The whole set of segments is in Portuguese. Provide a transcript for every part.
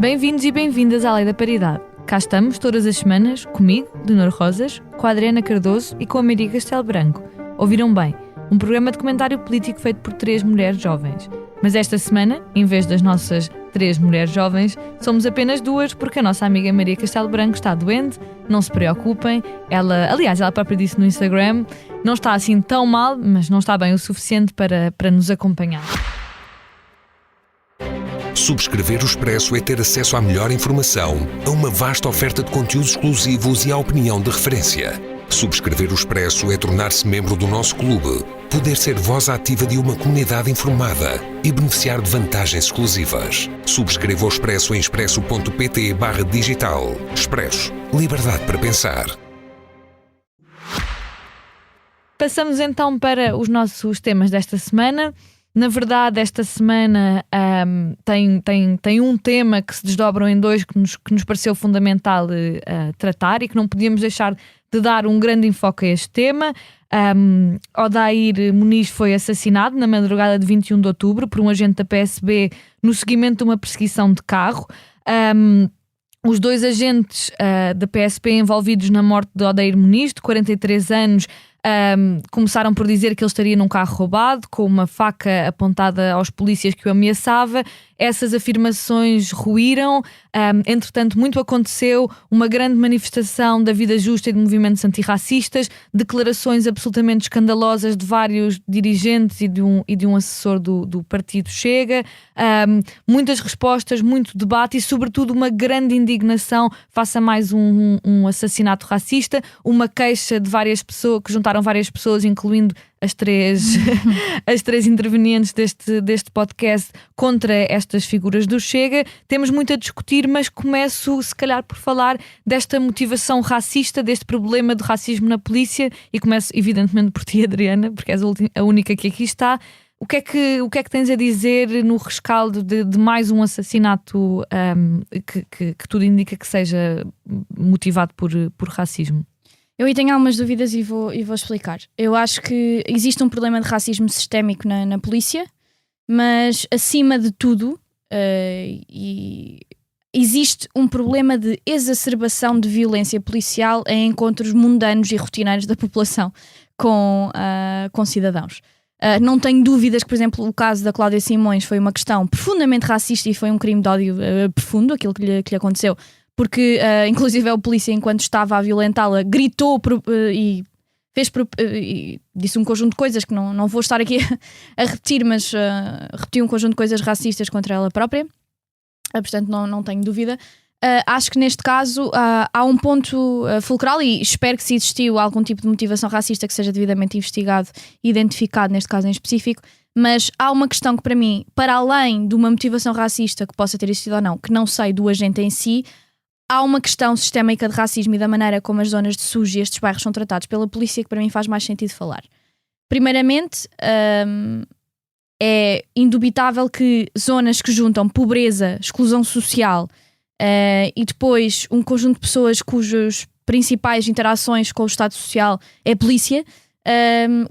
Bem-vindos e bem-vindas à Lei da Paridade. Cá estamos todas as semanas, comigo, Leonor Rosas, com a Adriana Cardoso e com a Maria Castelo Branco. Ouviram bem? Um programa de comentário político feito por 3 mulheres jovens. Mas esta semana, em vez das nossas 3 mulheres jovens, somos apenas 2 porque a nossa amiga Maria Castelo Branco está doente. Não se preocupem. Ela própria disse no Instagram, não está assim tão mal, mas não está bem o suficiente para nos acompanhar. Subscrever o Expresso é ter acesso à melhor informação, a uma vasta oferta de conteúdos exclusivos e à opinião de referência. Subscrever o Expresso é tornar-se membro do nosso clube, poder ser voz ativa de uma comunidade informada e beneficiar de vantagens exclusivas. Subscreva o Expresso em expresso.pt/digital. Expresso. Liberdade para pensar. Passamos então para os nossos temas desta semana. Na verdade, esta semana tem um tema que se desdobram em 2 que nos pareceu fundamental tratar e que não podíamos deixar de dar um grande enfoque a este tema. Odair Muniz foi assassinado na madrugada de 21 de outubro por um agente da PSB no seguimento de uma perseguição de carro. Os 2 agentes da PSP envolvidos na morte de Odair Muniz, de 43 anos, começaram por dizer que ele estaria num carro roubado, com uma faca apontada aos polícias que o ameaçava. Essas afirmações ruíram. Entretanto, muito aconteceu, uma grande manifestação da vida justa e de movimentos antirracistas, declarações absolutamente escandalosas de vários dirigentes e de um assessor do partido Chega, muitas respostas, muito debate e, sobretudo, uma grande indignação face a mais um assassinato racista, uma queixa de várias pessoas, que juntaram várias pessoas, incluindo as três intervenientes deste podcast, contra estas figuras do Chega. Temos muito a discutir, mas começo se calhar por falar desta motivação racista, deste problema de racismo na polícia, e começo evidentemente por ti, Adriana, porque és a única que aqui está. O que é que tens a dizer no rescaldo de mais um assassinato que tudo indica que seja motivado por racismo? Eu aí tenho algumas dúvidas e vou explicar. Eu acho que existe um problema de racismo sistémico na polícia, mas acima de tudo existe um problema de exacerbação de violência policial em encontros mundanos e rotineiros da população com cidadãos. Não tenho dúvidas que, por exemplo, o caso da Cláudia Simões foi uma questão profundamente racista e foi um crime de ódio profundo, aquilo que lhe aconteceu, porque inclusive o polícia, enquanto estava a violentá-la, gritou e disse um conjunto de coisas que não vou estar aqui a repetir, mas repetiu um conjunto de coisas racistas contra ela própria. Portanto, não tenho dúvida. Acho que neste caso há um ponto fulcral, e espero que, se existiu algum tipo de motivação racista, que seja devidamente investigado e identificado neste caso em específico. Mas há uma questão que, para mim, para além de uma motivação racista que possa ter existido ou não, que não sei do agente em si, há uma questão sistémica de racismo e da maneira como as zonas de SUS e estes bairros são tratados pela polícia que para mim faz mais sentido falar. Primeiramente, é indubitável que zonas que juntam pobreza, exclusão social e depois um conjunto de pessoas cujas principais interações com o Estado Social é a polícia,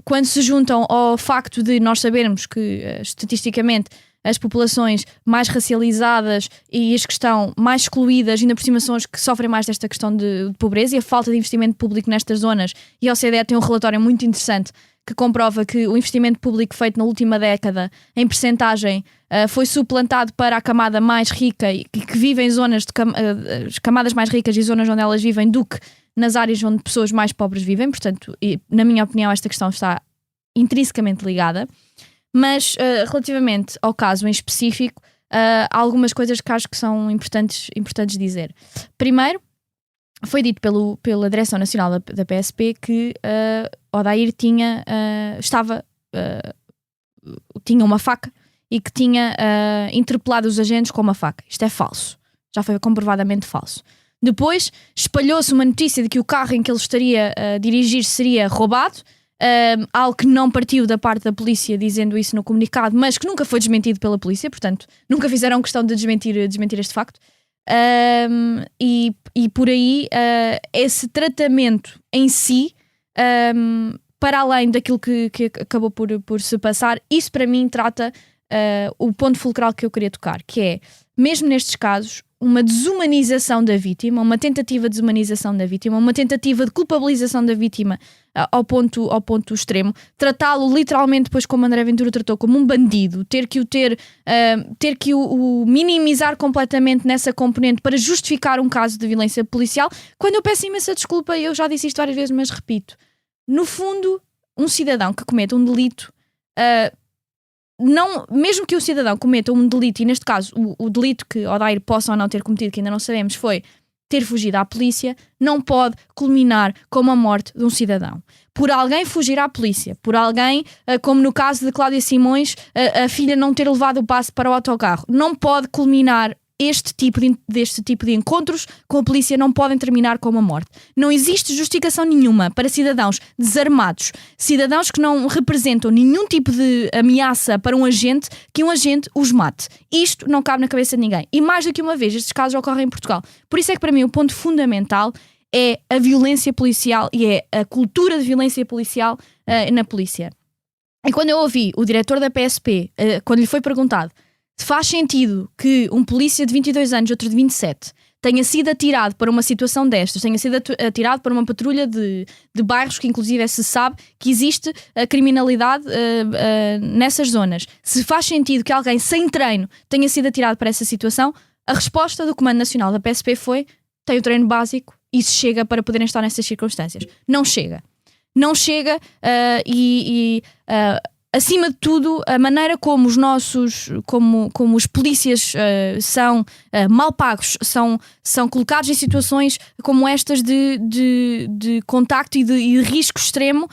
quando se juntam ao facto de nós sabermos que estatisticamente as populações mais racializadas e as que estão mais excluídas, ainda por cima, são as que sofrem mais desta questão de pobreza e a falta de investimento público nestas zonas. E a OCDE tem um relatório muito interessante que comprova que o investimento público feito na última década, em percentagem, foi suplantado para a camada mais rica e que vive em zonas as camadas mais ricas e zonas onde elas vivem, do que nas áreas onde pessoas mais pobres vivem. Portanto, na minha opinião, esta questão está intrinsecamente ligada. Mas relativamente ao caso em específico, há algumas coisas que acho que são importantes dizer. Primeiro, foi dito pela Direção Nacional da PSP que Odair tinha uma faca e que tinha interpelado os agentes com uma faca. Isto é falso. Já foi comprovadamente falso. Depois espalhou-se uma notícia de que o carro em que ele estaria a dirigir seria roubado. Algo que não partiu da parte da polícia dizendo isso no comunicado, mas que nunca foi desmentido pela polícia, portanto nunca fizeram questão de desmentir este facto. E por aí esse tratamento em si, para além daquilo que acabou por se passar, isso para mim trata o ponto fulcral que eu queria tocar, que é, mesmo nestes casos, uma desumanização da vítima, uma tentativa de desumanização da vítima, uma tentativa de culpabilização da vítima ao ponto extremo, tratá-lo literalmente, depois como André Ventura tratou, como um bandido, ter que o minimizar completamente nessa componente para justificar um caso de violência policial, quando eu peço imensa desculpa, eu já disse isto várias vezes, mas repito, no fundo, um cidadão que cometa um delito, mesmo que o cidadão cometa um delito, e neste caso o delito que Odair possa ou não ter cometido, que ainda não sabemos, foi ter fugido à polícia, não pode culminar com a morte de um cidadão. Por alguém fugir à polícia, por alguém, como no caso de Cláudia Simões, a filha não ter levado o passe para o autocarro, não pode culminar deste tipo de encontros com a polícia, não podem terminar com uma morte. Não existe justificação nenhuma para cidadãos desarmados, cidadãos que não representam nenhum tipo de ameaça para um agente, que um agente os mate. Isto não cabe na cabeça de ninguém. E mais do que uma vez, estes casos ocorrem em Portugal. Por isso é que para mim o ponto fundamental é a violência policial e é a cultura de violência policial na polícia. E quando eu ouvi o diretor da PSP, quando lhe foi perguntado se faz sentido que um polícia de 22 anos e outro de 27 tenha sido atirado para uma situação destas, tenha sido atirado para uma patrulha de bairros que inclusive se sabe que existe a criminalidade nessas zonas, se faz sentido que alguém sem treino tenha sido atirado para essa situação, a resposta do Comando Nacional da PSP foi: tem o treino básico, isso chega para poderem estar nessas circunstâncias. Não chega. Não chega acima de tudo, a maneira como os polícias são mal pagos, são colocados em situações como estas de contacto e de risco extremo,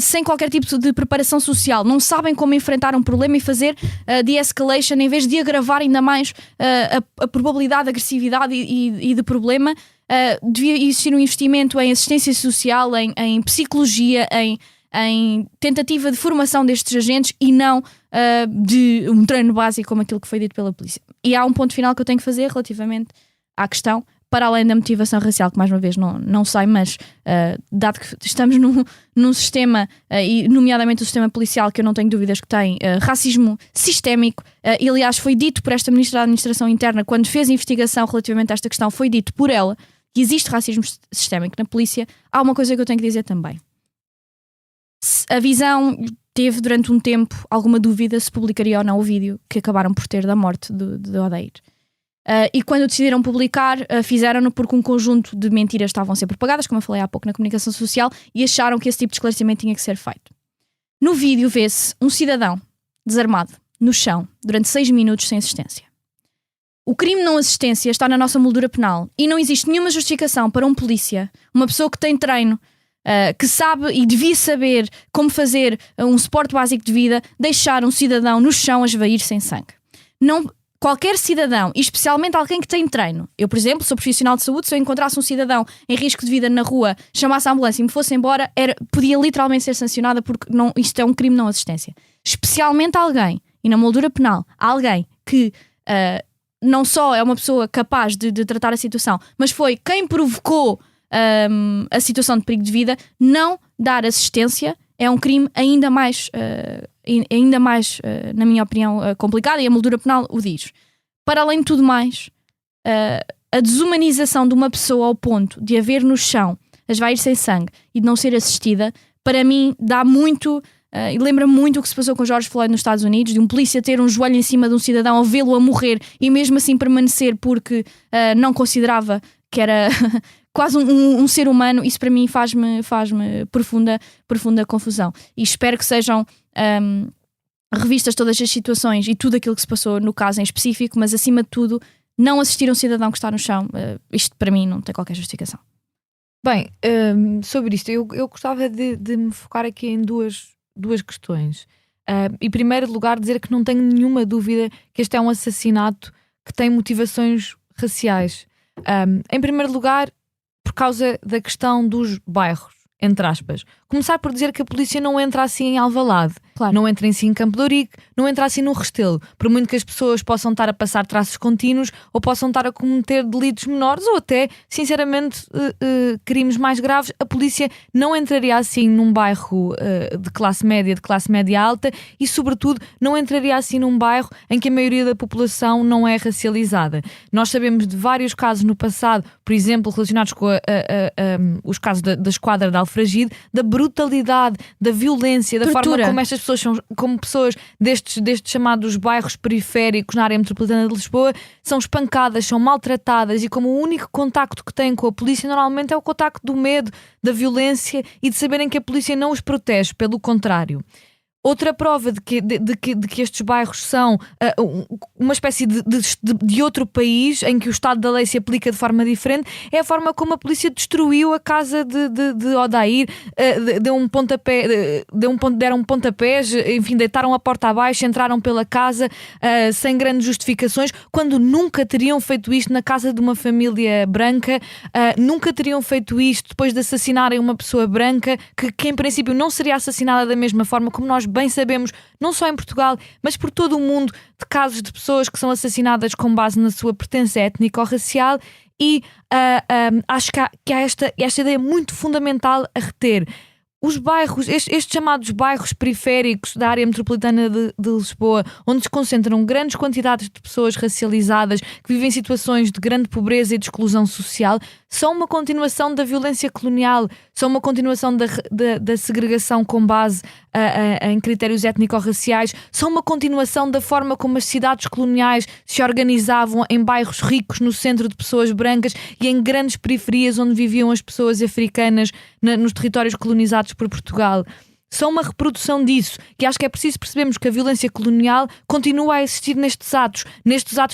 sem qualquer tipo de preparação social. Não sabem como enfrentar um problema e fazer de-escalation em vez de agravar ainda mais a probabilidade de agressividade e de problema. Devia existir um investimento em assistência social, em psicologia, em tentativa de formação destes agentes e não de um treino básico como aquilo que foi dito pela polícia. E há um ponto final que eu tenho que fazer relativamente à questão, para além da motivação racial, que mais uma vez não sei, mas dado que estamos num sistema, e nomeadamente o sistema policial, que eu não tenho dúvidas que tem racismo sistémico, e aliás foi dito por esta Ministra da Administração Interna, quando fez a investigação relativamente a esta questão, foi dito por ela que existe racismo sistémico na polícia. Há uma coisa que eu tenho que dizer também. A Visão teve durante um tempo alguma dúvida se publicaria ou não o vídeo que acabaram por ter da morte de Odair. E quando decidiram publicar, fizeram-no porque um conjunto de mentiras estavam a ser propagadas, como eu falei há pouco, na comunicação social, e acharam que esse tipo de esclarecimento tinha que ser feito. No vídeo vê-se um cidadão desarmado no chão durante 6 minutos sem assistência. O crime de não assistência está na nossa moldura penal e não existe nenhuma justificação para um polícia, uma pessoa que tem treino, que sabe e devia saber como fazer um suporte básico de vida, deixar um cidadão no chão a esvair sem sangue. Qualquer cidadão, e especialmente alguém que tem treino, eu, por exemplo, sou profissional de saúde, se eu encontrasse um cidadão em risco de vida na rua, chamasse a ambulância e me fosse embora, podia literalmente ser sancionada porque isto é um crime de não assistência. Especialmente alguém, e na moldura penal, alguém que não só é uma pessoa capaz de tratar a situação, mas foi quem provocou a situação de perigo de vida, não dar assistência é um crime ainda mais, na minha opinião, complicado, e a moldura penal o diz. Para além de tudo mais, a desumanização de uma pessoa ao ponto de haver no chão, a esvair sem sangue e de não ser assistida, para mim dá muito, e lembra muito o que se passou com George Floyd nos Estados Unidos, de um polícia ter um joelho em cima de um cidadão, ao vê-lo a morrer e mesmo assim permanecer porque não considerava que era quase um ser humano. Isso para mim faz-me profunda confusão. E espero que sejam revistas todas as situações e tudo aquilo que se passou no caso em específico, mas acima de tudo, não assistir a um cidadão que está no chão. Isto para mim não tem qualquer justificação. Bem, sobre isto, eu gostava de me focar aqui em duas questões. Em primeiro lugar, dizer que não tenho nenhuma dúvida que este é um assassinato que tem motivações raciais. Em primeiro lugar, por causa da questão dos bairros, entre aspas. Começar por dizer que a polícia não entra assim em Alvalade. Claro. não entra assim em Campo de Ourique, não entra assim no Restelo. Por muito que as pessoas possam estar a passar traços contínuos ou possam estar a cometer delitos menores ou até, sinceramente, crimes mais graves, a polícia não entraria assim num bairro de classe média alta e, sobretudo, não entraria assim num bairro em que a maioria da população não é racializada. Nós sabemos de vários casos no passado, por exemplo, relacionados com os casos da esquadra de Alfragide, da brutalidade, da violência, da Tortura. forma como estas pessoas são, como pessoas destes chamados bairros periféricos na área metropolitana de Lisboa, são espancadas, são maltratadas e como o único contacto que têm com a polícia normalmente é o contacto do medo, da violência e de saberem que a polícia não os protege, pelo contrário. Outra prova de que estes bairros são uma espécie de outro país em que o Estado da Lei se aplica de forma diferente é a forma como a polícia destruiu a casa de Odair, deram pontapés, enfim, deitaram a porta abaixo, entraram pela casa sem grandes justificações, quando nunca teriam feito isto na casa de uma família branca, nunca teriam feito isto depois de assassinarem uma pessoa branca que em princípio não seria assassinada da mesma forma, como nós bem sabemos, não só em Portugal, mas por todo o mundo, de casos de pessoas que são assassinadas com base na sua pertença étnica ou racial e acho que há esta ideia muito fundamental a reter. Os bairros, estes chamados bairros periféricos da área metropolitana de Lisboa, onde se concentram grandes quantidades de pessoas racializadas que vivem situações de grande pobreza e de exclusão social, são uma continuação da violência colonial, são uma continuação da segregação com base em critérios étnico-raciais, são uma continuação da forma como as cidades coloniais se organizavam em bairros ricos no centro de pessoas brancas e em grandes periferias onde viviam as pessoas africanas nos territórios colonizados por Portugal. São uma reprodução disso, que acho que é preciso percebermos que a violência colonial continua a existir nestes atos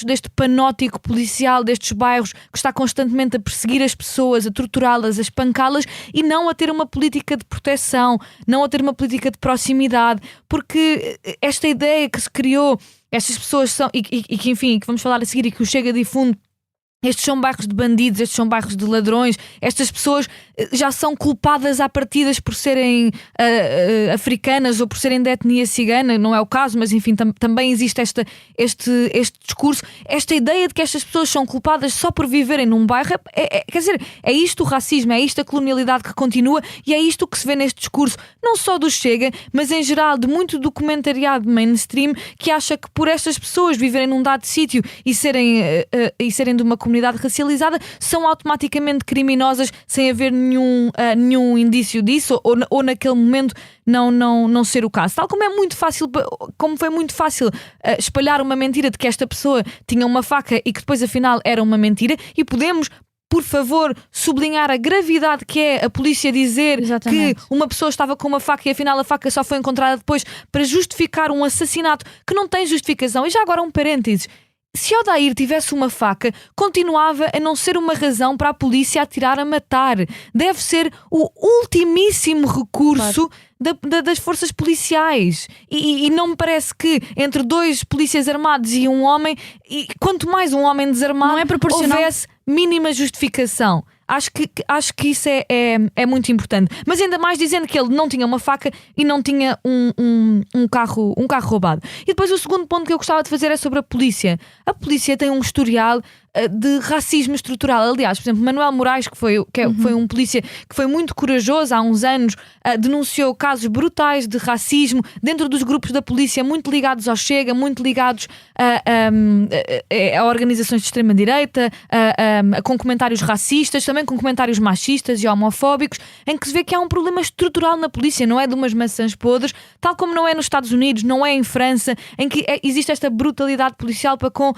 deste panótico policial, destes bairros que está constantemente a perseguir as pessoas, a torturá-las, a espancá-las e não a ter uma política de proteção, não a ter uma política de proximidade, porque esta ideia que se criou, estas pessoas são, e que enfim, que vamos falar a seguir e que o Chega difunde, estes são bairros de bandidos, estes são bairros de ladrões, estas pessoas já são culpadas à partida por serem africanas ou por serem de etnia cigana, não é o caso, mas enfim, também existe este discurso, esta ideia de que estas pessoas são culpadas só por viverem num bairro, quer dizer, é isto o racismo, é isto a colonialidade que continua e é isto que se vê neste discurso, não só do Chega, mas em geral de muito documentariado mainstream que acha que por estas pessoas viverem num dado sítio e serem de uma comunidade racializada, são automaticamente criminosas sem haver nenhum indício disso ou naquele momento não ser o caso. Tal como foi muito fácil espalhar uma mentira de que esta pessoa tinha uma faca e que depois afinal era uma mentira e podemos, por favor, sublinhar a gravidade que é a polícia dizer Exatamente. que uma pessoa estava com uma faca e afinal a faca só foi encontrada depois para justificar um assassinato que não tem justificação. E já agora um parênteses. Se Odair tivesse uma faca, continuava a não ser uma razão para a polícia atirar a matar. Deve ser o ultimíssimo recurso das forças policiais. E não me parece que entre dois polícias armados e um homem, e quanto mais um homem desarmado, não é proporcional, houvesse mínima justificação. Acho que isso é muito importante. Mas ainda mais dizendo que ele não tinha uma faca e não tinha um carro roubado. E depois o segundo ponto que eu gostava de fazer é sobre a polícia. A polícia tem um historial de racismo estrutural. Aliás, por exemplo, Manuel Moraes, que foi um polícia que foi muito corajoso há uns anos, denunciou casos brutais de racismo dentro dos grupos da polícia, muito ligados ao Chega, muito ligados a organizações de extrema-direita, com comentários racistas, também com comentários machistas e homofóbicos, em que se vê que há um problema estrutural na polícia, não é de umas maçãs podres, tal como não é nos Estados Unidos, não é em França, em que existe esta brutalidade policial para com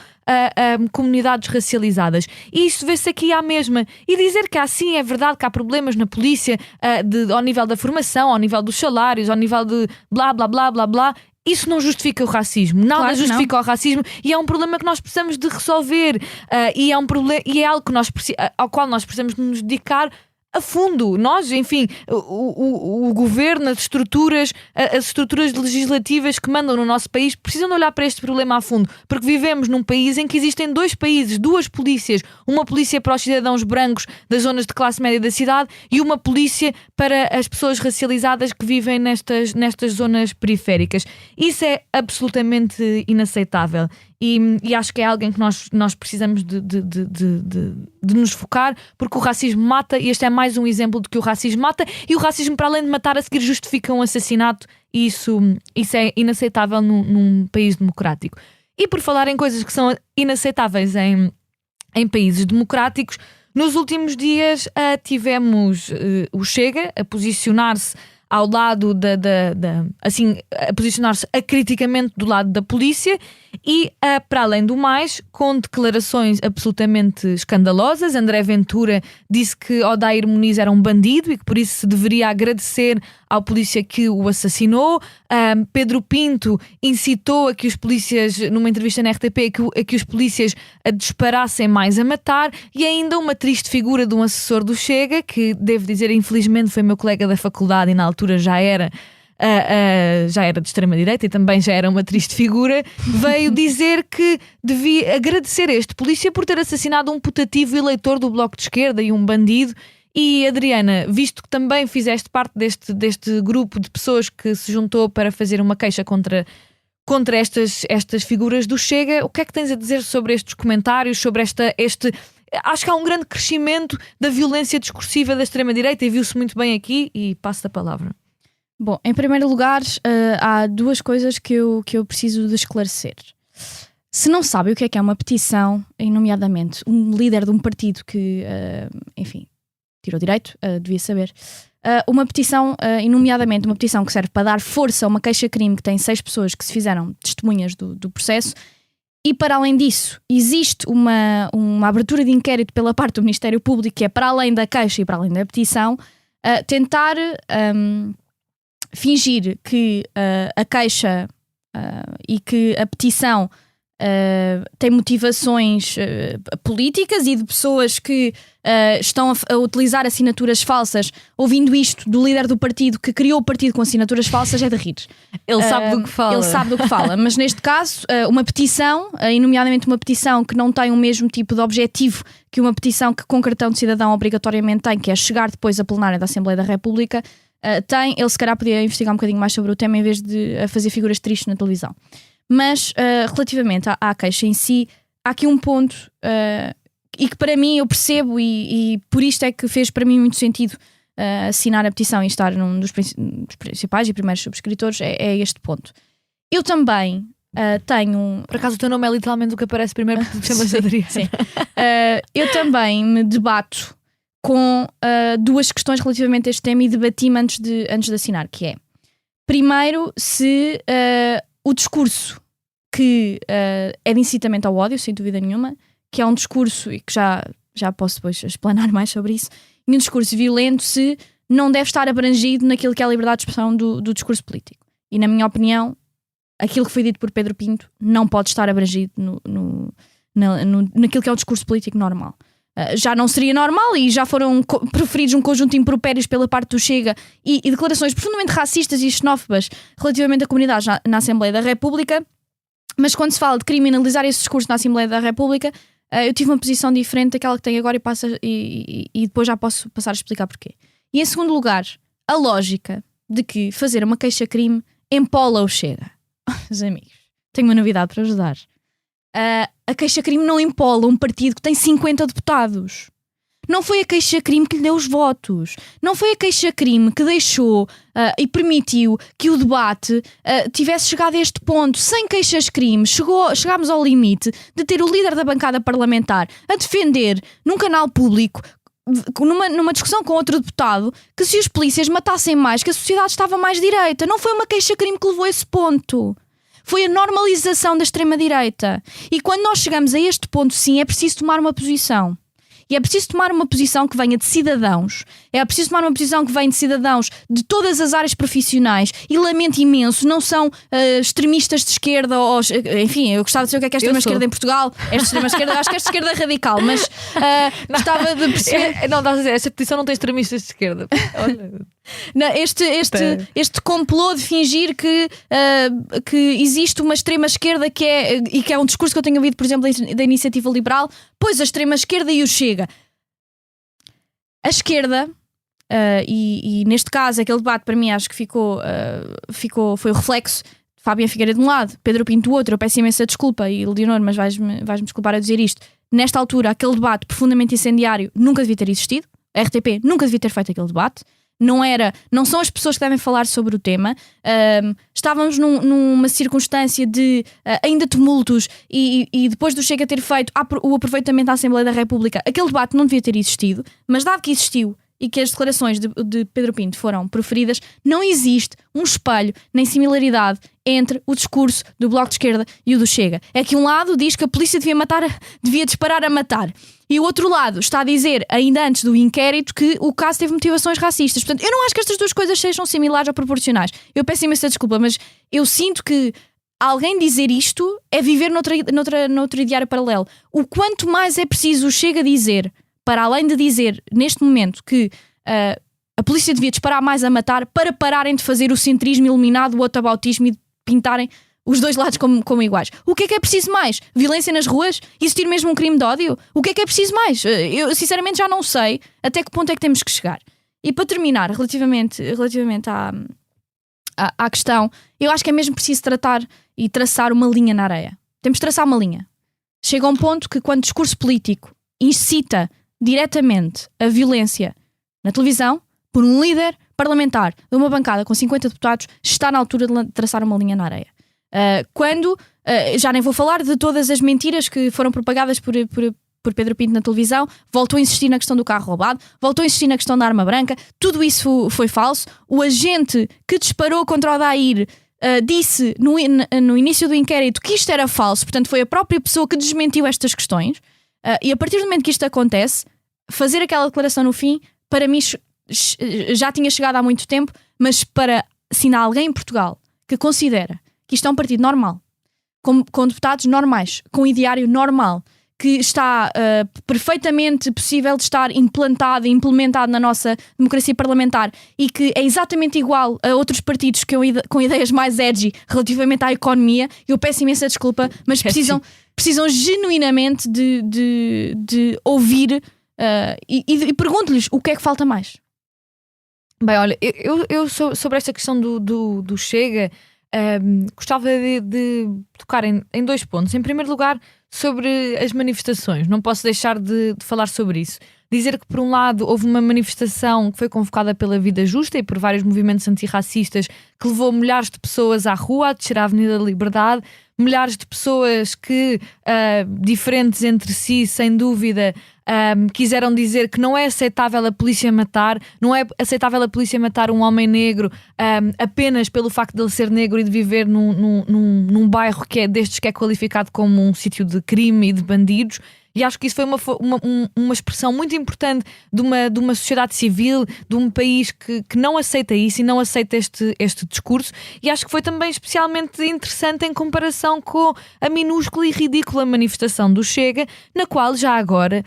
comunidades racializadas. E isto vê-se aqui à mesma. E dizer que assim é verdade que há problemas na polícia ao nível da formação, ao nível dos salários, ao nível de blá blá blá blá blá, isso não justifica o racismo, nada claro justifica o racismo e é um problema que nós precisamos de resolver e é algo que ao qual nós precisamos nos dedicar a fundo. Nós, enfim, o governo, as estruturas legislativas que mandam no nosso país precisam de olhar para este problema a fundo, porque vivemos num país em que existem dois países, duas polícias, uma polícia para os cidadãos brancos das zonas de classe média da cidade e uma polícia para as pessoas racializadas que vivem nestas zonas periféricas. Isso é absolutamente inaceitável. E acho que é alguém que nós precisamos de nos focar, porque o racismo mata, e este é mais um exemplo de que o racismo mata, e o racismo, para além de matar, a seguir justifica um assassinato, e isso é inaceitável num país democrático. E por falar em coisas que são inaceitáveis em países democráticos, nos últimos dias tivemos o Chega a posicionar-se ao lado a posicionar-se acriticamente do lado da polícia e, para além do mais, com declarações absolutamente escandalosas. André Ventura disse que Odair Muniz era um bandido e que por isso se deveria agradecer ao polícia que o assassinou. Pedro Pinto incitou a que os polícias, numa entrevista na RTP, a que os polícias disparassem mais a matar. E ainda uma triste figura de um assessor do Chega, que, devo dizer, infelizmente foi meu colega da faculdade e na altura já era de extrema-direita e também já era uma triste figura, veio dizer que devia agradecer a este polícia por ter assassinado um putativo eleitor do Bloco de Esquerda e um bandido. E, Adriana, visto que também fizeste parte deste grupo de pessoas que se juntou para fazer uma queixa contra estas figuras do Chega, o que é que tens a dizer sobre estes comentários, sobre acho que há um grande crescimento da violência discursiva da extrema-direita e viu-se muito bem aqui, e passo a palavra. Bom, em primeiro lugar, há duas coisas que eu preciso de esclarecer. Se não sabe o que é uma petição, nomeadamente um líder de um partido que, enfim, tirou direito, devia saber. Uma petição, e nomeadamente uma petição que serve para dar força a uma queixa-crime que tem 6 pessoas que se fizeram testemunhas do processo, e para além disso existe uma abertura de inquérito pela parte do Ministério Público, que é para além da queixa e para além da petição, tentar fingir que a queixa e que a petição tem motivações políticas e de pessoas que estão a utilizar assinaturas falsas. Ouvindo isto do líder do partido que criou o partido com assinaturas falsas, é de rir. Ele sabe do que fala. Ele sabe do que fala, mas neste caso uma petição, e nomeadamente uma petição que não tem o mesmo tipo de objetivo que uma petição que com cartão de cidadão obrigatoriamente tem, que é chegar depois à plenária da Assembleia da República, ele se calhar podia investigar um bocadinho mais sobre o tema em vez de fazer figuras tristes na televisão. Mas relativamente à queixa em si, há aqui um ponto e que para mim eu percebo e por isto é que fez para mim muito sentido assinar a petição e estar num dos principais e primeiros subscritores, é este ponto. Eu também tenho... Por acaso o teu nome é literalmente o que aparece primeiro porque te chamas Adriana. Sim. Eu também me debato com duas questões relativamente a este tema e debati-me antes de assinar, que é, primeiro, se o discurso que é de incitamento ao ódio, sem dúvida nenhuma, que é um discurso, e que já posso depois explanar mais sobre isso, e um discurso violento, se não deve estar abrangido naquilo que é a liberdade de expressão do discurso político. E na minha opinião, aquilo que foi dito por Pedro Pinto não pode estar abrangido naquilo que é o discurso político normal. Já não seria normal e já foram proferidos um conjunto de impropérios pela parte do Chega e declarações profundamente racistas e xenófobas relativamente a comunidades na Assembleia da República, mas quando se fala de criminalizar esse discurso na Assembleia da República, eu tive uma posição diferente daquela que tenho agora e depois já posso passar a explicar porquê. E em segundo lugar, a lógica de que fazer uma queixa-crime empola o Chega. Meus amigos, tenho uma novidade para vos dar. A queixa-crime não empola um partido que tem 50 deputados. Não foi a queixa-crime que lhe deu os votos. Não foi a queixa-crime que deixou e permitiu que o debate tivesse chegado a este ponto. Sem queixas-crime, chegámos ao limite de ter o líder da bancada parlamentar a defender num canal público, numa discussão com outro deputado, que se os polícias matassem mais, que a sociedade estava mais direita. Não foi uma queixa-crime que levou a esse ponto. Foi a normalização da extrema-direita. E quando nós chegamos a este ponto, sim, é preciso tomar uma posição. E é preciso tomar uma posição que venha de cidadãos, é preciso tomar uma posição que venha de cidadãos de todas as áreas profissionais, e lamento imenso, não são extremistas de esquerda, ou, enfim, eu gostava de saber o que é extrema esquerda em Portugal. Esta extrema esquerda, acho que é esquerda radical, mas gostava de perceber. Não, estás a dizer, esta petição não tem extremistas de esquerda. Olha. Não, este complô de fingir que existe uma extrema esquerda que é um discurso que eu tenho ouvido, por exemplo, da Iniciativa Liberal, pois a extrema esquerda e o Chega. A esquerda, e neste caso aquele debate para mim acho que foi o reflexo de Fábio Figueiredo de um lado, Pedro Pinto do outro. Eu peço imensa desculpa, e Leonor, mas vais-me desculpar a dizer isto. Nesta altura, aquele debate profundamente incendiário nunca devia ter existido. A RTP nunca devia ter feito aquele debate. Não são as pessoas que devem falar sobre o tema. Estávamos numa circunstância de ainda tumultos, e depois do Chega ter feito o aproveitamento da Assembleia da República, aquele debate não devia ter existido, mas dado que existiu e que as declarações de Pedro Pinto foram proferidas, não existe um espelho nem similaridade entre o discurso do Bloco de Esquerda e o do Chega. É que um lado diz que a polícia devia disparar a matar, e o outro lado está a dizer, ainda antes do inquérito, que o caso teve motivações racistas. Portanto, eu não acho que estas duas coisas sejam similares ou proporcionais. Eu peço imensa desculpa, mas eu sinto que alguém dizer isto é viver noutro ideário paralelo. O quanto mais é preciso o Chega dizer, para além de dizer neste momento que a polícia devia disparar mais a matar, para pararem de fazer o centrismo iluminado, o whataboutismo, e de pintarem os dois lados como iguais. O que é preciso mais? Violência nas ruas? Existir mesmo um crime de ódio? O que é preciso mais? Eu sinceramente já não sei até que ponto é que temos que chegar. E para terminar, relativamente à questão, eu acho que é mesmo preciso tratar e traçar uma linha na areia. Temos de traçar uma linha. Chega a um ponto que, quando o discurso político incita diretamente a violência na televisão, por um líder parlamentar de uma bancada com 50 deputados, está na altura de traçar uma linha na areia. Já nem vou falar de todas as mentiras que foram propagadas por Pedro Pinto na televisão. Voltou a insistir na questão do carro roubado, voltou a insistir na questão da arma branca. Tudo isso foi falso. O agente que disparou contra o Dair disse no início do inquérito que isto era falso. Portanto, foi a própria pessoa que desmentiu estas questões. E a partir do momento que isto acontece, fazer aquela declaração no fim, para mim já tinha chegado há muito tempo, mas se há alguém em Portugal que considera que isto é um partido normal, com deputados normais, com ideário normal, que está perfeitamente possível de estar implantado e implementado na nossa democracia parlamentar, e que é exatamente igual a outros partidos com ideias mais edgy relativamente à economia, eu peço imensa desculpa, mas precisam genuinamente de ouvir, e pergunto-lhes o que é que falta mais. Bem, olha, eu sobre esta questão do Chega, gostava de tocar em dois pontos. Em primeiro lugar, sobre as manifestações. Não posso deixar de falar sobre isso. Dizer que, por um lado, houve uma manifestação que foi convocada pela Vida Justa e por vários movimentos antirracistas, que levou milhares de pessoas à rua, a descer a Avenida da Liberdade, milhares de pessoas que, diferentes entre si, sem dúvida, quiseram dizer que não é aceitável a polícia matar, não é aceitável a polícia matar um homem negro apenas pelo facto de ele ser negro e de viver num bairro que é destes que é qualificado como um sítio de crime e de bandidos. E acho que isso foi uma expressão muito importante de uma sociedade civil, de um país que não aceita isso e não aceita este discurso. E acho que foi também especialmente interessante em comparação com a minúscula e ridícula manifestação do Chega, na qual já agora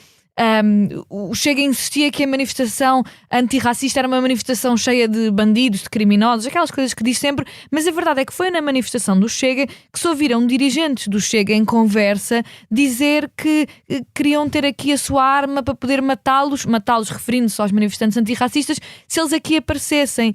o Chega insistia que a manifestação antirracista era uma manifestação cheia de bandidos, de criminosos, aquelas coisas que diz sempre, mas a verdade é que foi na manifestação do Chega que se ouviram dirigentes do Chega em conversa dizer que queriam ter aqui a sua arma para poder matá-los referindo-se aos manifestantes antirracistas, se eles aqui aparecessem.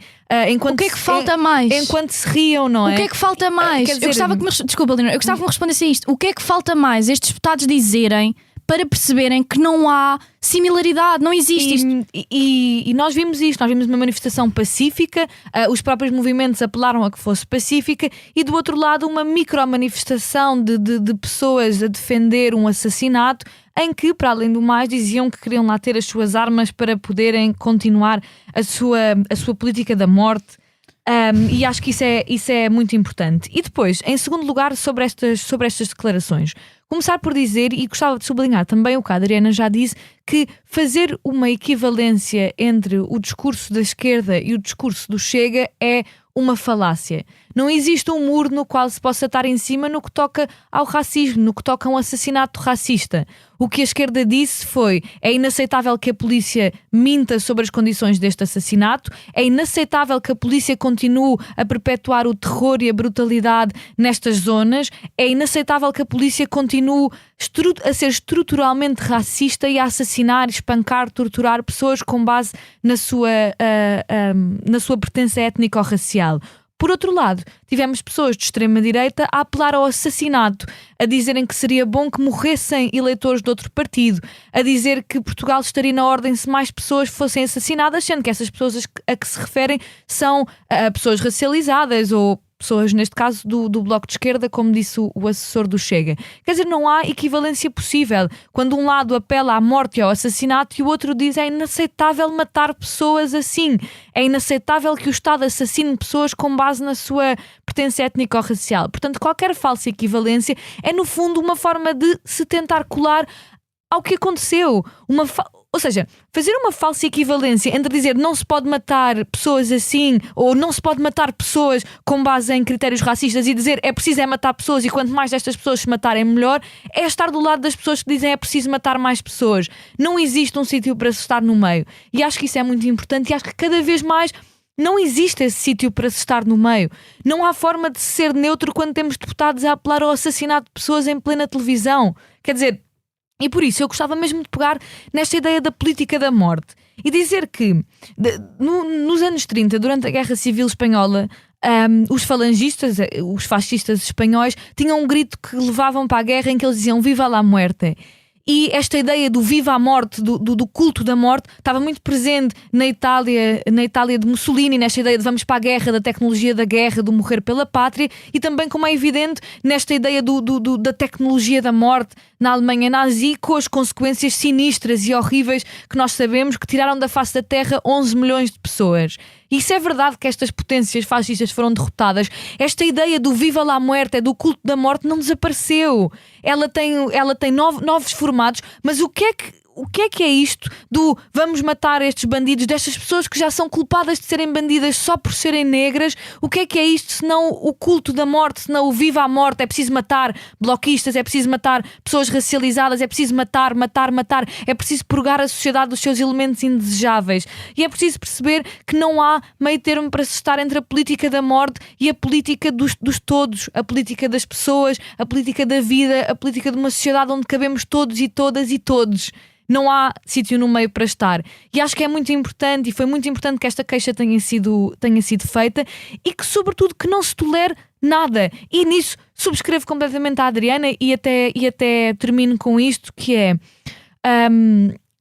O que é que falta mais? Enquanto se riam, não é? O que é que falta mais? Quer dizer, Desculpa, Leonor, eu gostava que me respondesse a isto. O que é que falta mais estes deputados dizerem para perceberem que não há similaridade, não existe isto? E nós vimos isto, nós vimos uma manifestação pacífica, os próprios movimentos apelaram a que fosse pacífica, e do outro lado uma micro-manifestação de pessoas a defender um assassinato, em que, para além do mais, diziam que queriam lá ter as suas armas para poderem continuar a sua política da morte. E acho que isso é muito importante. E depois, em segundo lugar, sobre estas declarações, começar por dizer, e gostava de sublinhar também o que a Adriana já disse, que fazer uma equivalência entre o discurso da esquerda e o discurso do Chega é uma falácia. Não existe um muro no qual se possa estar em cima no que toca ao racismo, no que toca a um assassinato racista. O que a esquerda disse foi: é inaceitável que a polícia minta sobre as condições deste assassinato, é inaceitável que a polícia continue a perpetuar o terror e a brutalidade nestas zonas, é inaceitável que a polícia continue a ser estruturalmente racista e a assassinar, espancar, torturar pessoas com base na sua pertença étnica ou racial. Por outro lado, tivemos pessoas de extrema-direita a apelar ao assassinato, a dizerem que seria bom que morressem eleitores de outro partido, a dizer que Portugal estaria na ordem se mais pessoas fossem assassinadas, sendo que essas pessoas a que se referem são pessoas racializadas ou pessoas, neste caso, do Bloco de Esquerda, como disse o assessor do Chega. Quer dizer, não há equivalência possível. Quando um lado apela à morte e ao assassinato e o outro diz é inaceitável matar pessoas assim. É inaceitável que o Estado assassine pessoas com base na sua pertença étnica ou racial. Portanto, qualquer falsa equivalência é, no fundo, uma forma de se tentar colar ao que aconteceu. Ou seja, fazer uma falsa equivalência entre dizer não se pode matar pessoas assim ou não se pode matar pessoas com base em critérios racistas e dizer é preciso matar pessoas e quanto mais destas pessoas se matarem melhor, é estar do lado das pessoas que dizem é preciso matar mais pessoas. Não existe um sítio para se estar no meio. E acho que isso é muito importante e acho que cada vez mais não existe esse sítio para se estar no meio. Não há forma de ser neutro quando temos deputados a apelar ao assassinato de pessoas em plena televisão. Quer dizer, e por isso eu gostava mesmo de pegar nesta ideia da política da morte e dizer que nos anos 30, durante a Guerra Civil Espanhola, os falangistas, os fascistas espanhóis, tinham um grito que levavam para a guerra em que eles diziam Viva la muerte. E esta ideia do viva a morte, do culto da morte, estava muito presente na Itália de Mussolini, nesta ideia de vamos para a guerra, da tecnologia da guerra, do morrer pela pátria, e também, como é evidente, nesta ideia da tecnologia da morte na Alemanha nazi, com as consequências sinistras e horríveis que nós sabemos, que tiraram da face da terra 11 milhões de pessoas. E se é verdade que estas potências fascistas foram derrotadas, esta ideia do viva la muerte, do culto da morte, não desapareceu. Ela tem novos formatos, mas o que é isto do vamos matar estes bandidos, destas pessoas que já são culpadas de serem bandidas só por serem negras? O que é isto senão o culto da morte, senão o viva a morte? É preciso matar bloquistas, é preciso matar pessoas racializadas, é preciso matar, é preciso purgar a sociedade dos seus elementos indesejáveis. E é preciso perceber que não há meio termo para se estar entre a política da morte e a política dos todos, a política das pessoas, a política da vida, a política de uma sociedade onde cabemos todos e todas e todos. Não há sítio no meio para estar. E acho que é muito importante, e foi muito importante que esta queixa tenha sido feita e que, sobretudo, que não se tolere nada. E nisso subscrevo completamente a Adriana e até termino com isto, que é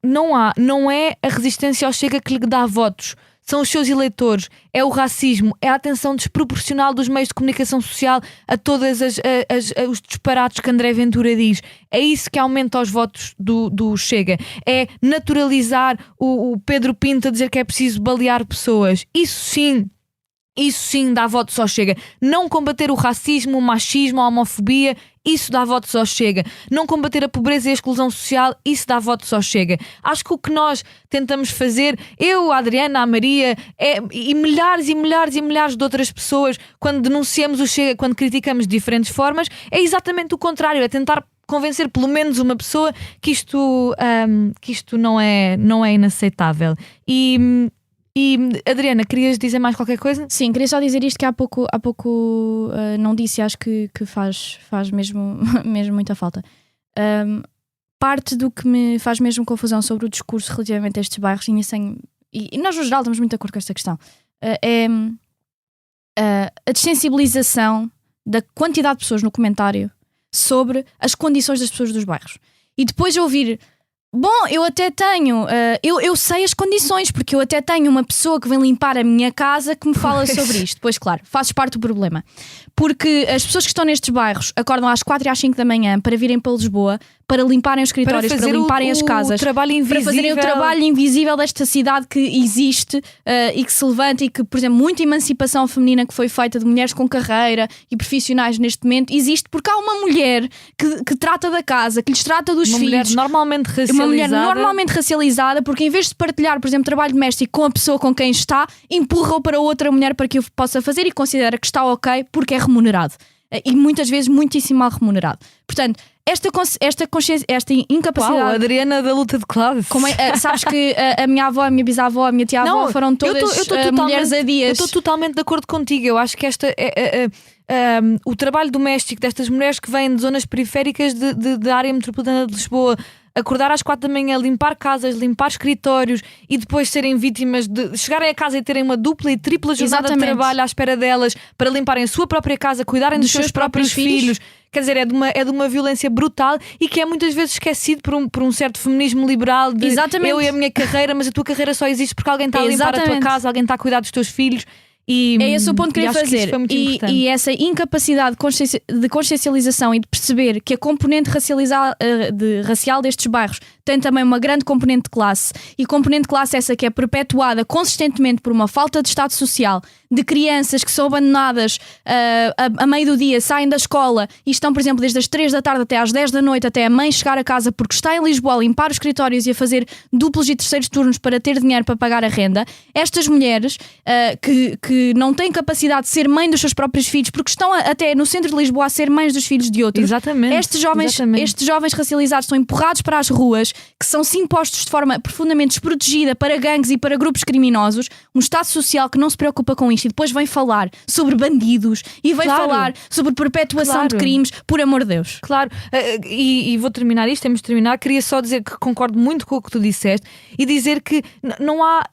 não é a resistência ao Chega que lhe dá votos. São os seus eleitores, é o racismo, é a atenção desproporcional dos meios de comunicação social a todos os disparates que André Ventura diz. É isso que aumenta os votos do Chega. É naturalizar o Pedro Pinto a dizer que é preciso balear pessoas. Isso sim dá votos ao Chega. Não combater o racismo, o machismo, a homofobia, isso dá votos ao Chega. Não combater a pobreza e a exclusão social, isso dá votos ao Chega. Acho que o que nós tentamos fazer, eu, a Adriana, a Maria, e milhares e milhares e milhares de outras pessoas, quando denunciamos o Chega, quando criticamos de diferentes formas, é exatamente o contrário, é tentar convencer pelo menos uma pessoa que isto não é inaceitável. E Adriana, querias dizer mais qualquer coisa? Sim, queria só dizer isto que há pouco não disse, acho que faz mesmo muita falta. Parte do que me faz mesmo confusão sobre o discurso relativamente a estes bairros, e nós no geral estamos muito de acordo com esta questão, é a dessensibilização da quantidade de pessoas no comentário sobre as condições das pessoas dos bairros. E depois de ouvir Bom, eu até tenho, eu sei as condições, porque eu até tenho uma pessoa que vem limpar a minha casa que me fala sobre isto. Pois claro, fazes parte do problema. Porque as pessoas que estão nestes bairros acordam às 4 e às 5 da manhã para virem para Lisboa, para limparem os escritórios, para limparem as casas, trabalho invisível. para fazerem o trabalho invisível desta cidade que existe e que se levanta e que, por exemplo, muita emancipação feminina que foi feita de mulheres com carreira e profissionais neste momento existe porque há uma mulher que trata da casa, que lhes trata dos filhos. Mulher normalmente racializada. Uma mulher normalmente racializada, porque em vez de partilhar, por exemplo, trabalho doméstico com a pessoa com quem está, empurra-o para outra mulher para que o possa fazer e considera que está ok porque é remunerado. E muitas vezes muitíssimo mal remunerado. Portanto, esta incapacidade. Uau, Adriana da luta de classe. Sabes que a minha avó, a minha bisavó, a minha tia-avó foram todas mulheres adias. Eu estou totalmente de acordo contigo. Eu acho que o trabalho doméstico destas mulheres que vêm de zonas periféricas da área metropolitana de Lisboa, acordar às 4 da manhã, limpar casas, limpar escritórios e depois serem vítimas de chegarem a casa e terem uma dupla e tripla jornada de trabalho à espera delas para limparem a sua própria casa, cuidarem dos seus próprios filhos. Quer dizer, é de uma violência brutal e que é muitas vezes esquecido por um certo feminismo liberal de eu e a minha carreira, mas a tua carreira só existe porque alguém está a limpar a tua casa, alguém está a cuidar dos teus filhos. É esse o ponto que queria fazer. E essa incapacidade de consciencialização e de perceber que a componente racial destes bairros tem também uma grande componente de classe, e componente de classe essa que é perpetuada consistentemente por uma falta de Estado social, de crianças que são abandonadas a meio do dia, saem da escola e estão, por exemplo, desde as 3 da tarde até às 10 da noite até a mãe chegar a casa porque está em Lisboa a limpar os escritórios e a fazer duplos e terceiros turnos para ter dinheiro para pagar a renda. Estas mulheres que não têm capacidade de ser mãe dos seus próprios filhos porque estão até no centro de Lisboa a ser mães dos filhos de outros. Exatamente. Estes jovens racializados são empurrados para as ruas, que são sim postos de forma profundamente desprotegida para gangues e para grupos criminosos. Um Estado social que não se preocupa com isto e depois vem falar sobre bandidos e vem falar sobre perpetuação de crimes, por amor de Deus. Claro, e vou terminar isto, temos de terminar. Queria só dizer que concordo muito com o que tu disseste e dizer que não há...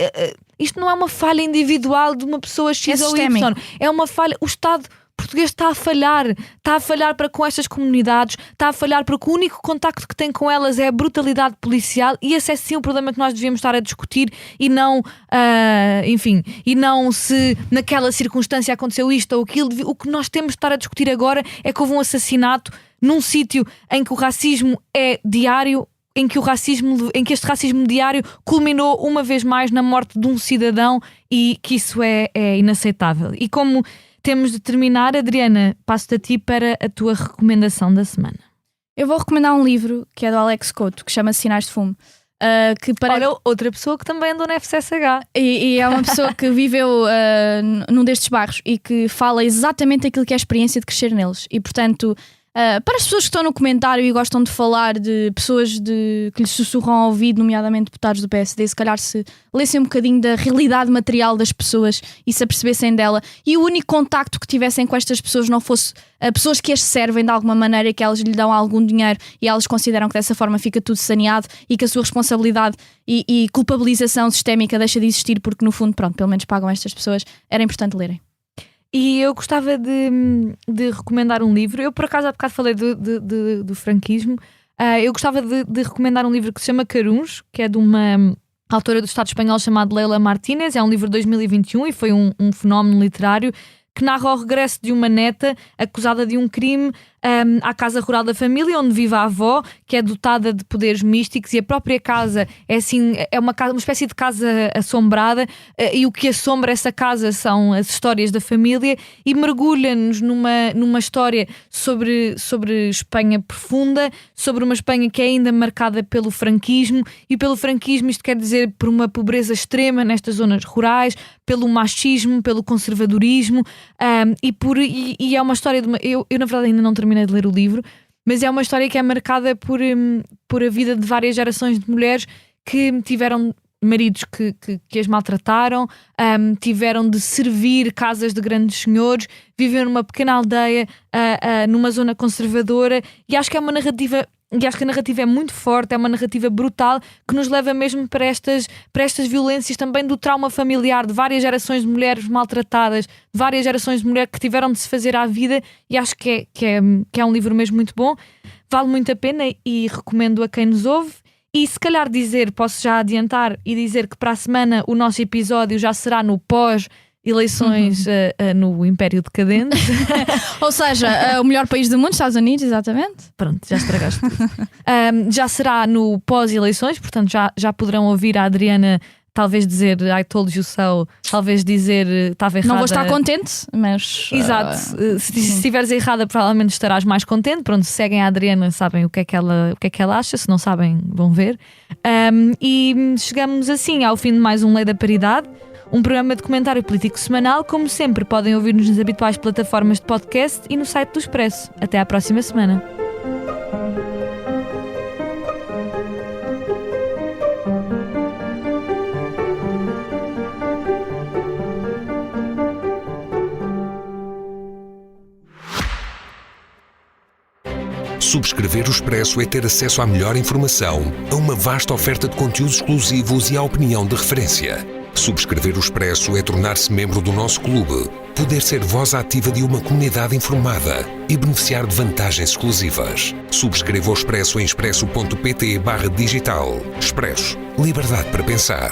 Isto não é uma falha individual de uma pessoa X ou Y. É uma falha... O Estado português está a falhar para com estas comunidades, está a falhar porque o único contacto que tem com elas é a brutalidade policial, e esse é sim o problema que nós devíamos estar a discutir e não, e não se naquela circunstância aconteceu isto ou aquilo. O que nós temos de estar a discutir agora é que houve um assassinato num sítio em que o racismo é diário, em que este racismo diário culminou uma vez mais na morte de um cidadão, e que isso é inaceitável. E como temos de terminar, Adriana, passo-te a ti para a tua recomendação da semana. Eu vou recomendar um livro que é do Alex Couto, que chama Sinais de Fumo. Olha, outra pessoa que também andou na FCSH. E é uma pessoa que viveu num destes bairros e que fala exatamente aquilo que é a experiência de crescer neles. E portanto, para as pessoas que estão no comentário e gostam de falar de pessoas que lhes sussurram ao ouvido, nomeadamente deputados do PSD, se calhar se lessem um bocadinho da realidade material das pessoas e se apercebessem dela, e o único contacto que tivessem com estas pessoas não fosse pessoas que as servem de alguma maneira, que elas lhe dão algum dinheiro e elas consideram que dessa forma fica tudo saneado e que a sua responsabilidade e culpabilização sistémica deixa de existir porque no fundo, pronto, pelo menos pagam estas pessoas. Era importante lerem. E eu gostava de recomendar um livro. Eu, por acaso, há bocado falei do franquismo. Eu gostava de recomendar um livro que se chama Caruns, que é de uma autora do Estado espanhol chamada Leila Martínez. É um livro de 2021 e foi um fenómeno literário que narra o regresso de uma neta acusada de um crime à casa rural da família, onde vive a avó, que é dotada de poderes místicos, e a própria casa é assim, é uma espécie de casa assombrada, e o que assombra essa casa são as histórias da família, e mergulha-nos numa história sobre Espanha profunda, sobre uma Espanha que é ainda marcada pelo franquismo, e pelo franquismo isto quer dizer por uma pobreza extrema nestas zonas rurais, pelo machismo, pelo conservadorismo, e é uma história de eu na verdade ainda não terminei de ler o livro, mas é uma história que é marcada por a vida de várias gerações de mulheres que tiveram maridos que as maltrataram, tiveram de servir casas de grandes senhores, viveram numa pequena aldeia, numa zona conservadora, e acho que é uma narrativa. E acho que a narrativa é muito forte, é uma narrativa brutal que nos leva mesmo para estas violências também do trauma familiar, de várias gerações de mulheres maltratadas, de várias gerações de mulheres que tiveram de se fazer à vida, e acho que é um livro mesmo muito bom, vale muito a pena e recomendo a quem nos ouve. E se calhar posso já adiantar e dizer que para a semana o nosso episódio já será no pós-eleições no Império Decadente. Ou seja, o melhor país do mundo, Estados Unidos, exatamente. Pronto, já estragaste tudo. Já será no pós-eleições, portanto já poderão ouvir a Adriana talvez dizer I told you so, talvez dizer estava errada. Não vou estar contente, mas... Exato, se estiveres errada provavelmente estarás mais contente. Pronto, seguem a Adriana, sabem o que é que ela acha, se não sabem vão ver. E chegamos assim ao fim de mais um Lei da Paridade, um programa de comentário político semanal. Como sempre, podem ouvir-nos nas habituais plataformas de podcast e no site do Expresso. Até à próxima semana. Subscrever o Expresso é ter acesso à melhor informação, a uma vasta oferta de conteúdos exclusivos e à opinião de referência. Subscrever o Expresso é tornar-se membro do nosso clube, poder ser voz ativa de uma comunidade informada e beneficiar de vantagens exclusivas. Subscreva o Expresso em expresso.pt/digital. Expresso. Liberdade para pensar.